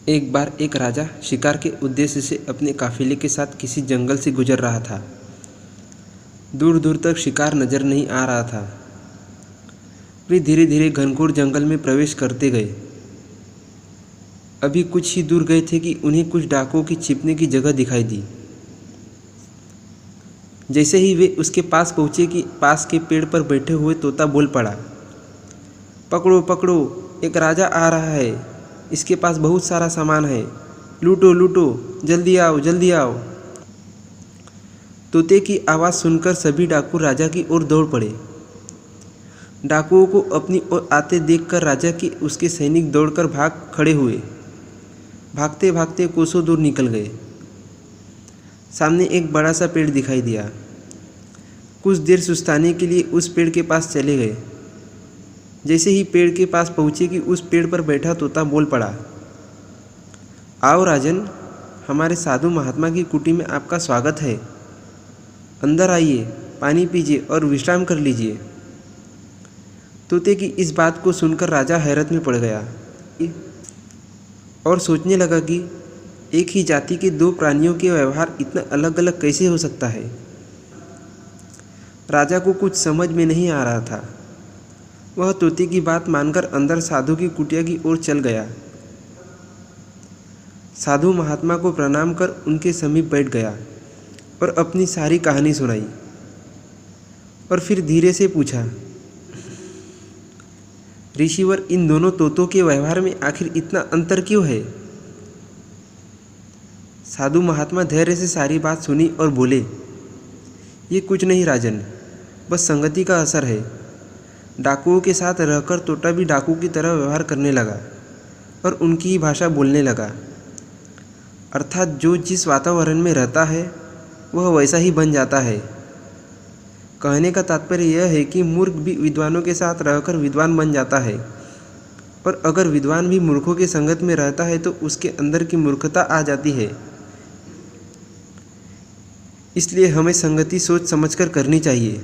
एक बार एक राजा शिकार के उद्देश्य से अपने काफिले के साथ किसी जंगल से गुजर रहा था। दूर दूर तक शिकार नजर नहीं आ रहा था। वे धीरे धीरे घनघोर जंगल में प्रवेश करते गए। अभी कुछ ही दूर गए थे कि उन्हें कुछ डाकुओं की छिपने की जगह दिखाई दी। जैसे ही वे उसके पास पहुंचे कि पास के पेड़ पर बैठे हुए तोता बोल पड़ा, पकड़ो पकड़ो, एक राजा आ रहा है, इसके पास बहुत सारा सामान है, लूटो लूटो, जल्दी आओ जल्दी आओ। तोते की आवाज़ सुनकर सभी डाकू राजा की ओर दौड़ पड़े। डाकुओं को अपनी ओर आते देखकर राजा की उसके सैनिक दौड़कर भाग खड़े हुए। भागते भागते कोसों दूर निकल गए। सामने एक बड़ा सा पेड़ दिखाई दिया। कुछ देर सुस्ताने के लिए उस पेड़ के पास चले गए। जैसे ही पेड़ के पास पहुँचे कि उस पेड़ पर बैठा तोता बोल पड़ा, आओ राजन, हमारे साधु महात्मा की कुटी में आपका स्वागत है। अंदर आइए, पानी पीजिए और विश्राम कर लीजिए। तोते की इस बात को सुनकर राजा हैरत में पड़ गया और सोचने लगा कि एक ही जाति के दो प्राणियों के व्यवहार इतना अलग अलग कैसे हो सकता है। राजा को कुछ समझ में नहीं आ रहा था। वह तोते की बात मानकर अंदर साधु की कुटिया की ओर चल गया। साधु महात्मा को प्रणाम कर उनके समीप बैठ गया और अपनी सारी कहानी सुनाई। और फिर धीरे से पूछा, ऋषिवर, इन दोनों तोतों के व्यवहार में आखिर इतना अंतर क्यों है? साधु महात्मा धैर्य से सारी बात सुनी और बोले, ये कुछ नहीं राजन, बस संगति का असर है। डाकुओं के साथ रहकर तोता भी डाकू की तरह व्यवहार करने लगा और उनकी ही भाषा बोलने लगा। अर्थात जो जिस वातावरण में रहता है वह वैसा ही बन जाता है। कहने का तात्पर्य यह है कि मूर्ख भी विद्वानों के साथ रहकर विद्वान बन जाता है, और अगर विद्वान भी मूर्खों के संगत में रहता है तो उसके अंदर की मूर्खता आ जाती है। इसलिए हमें संगति सोच समझकर करनी चाहिए।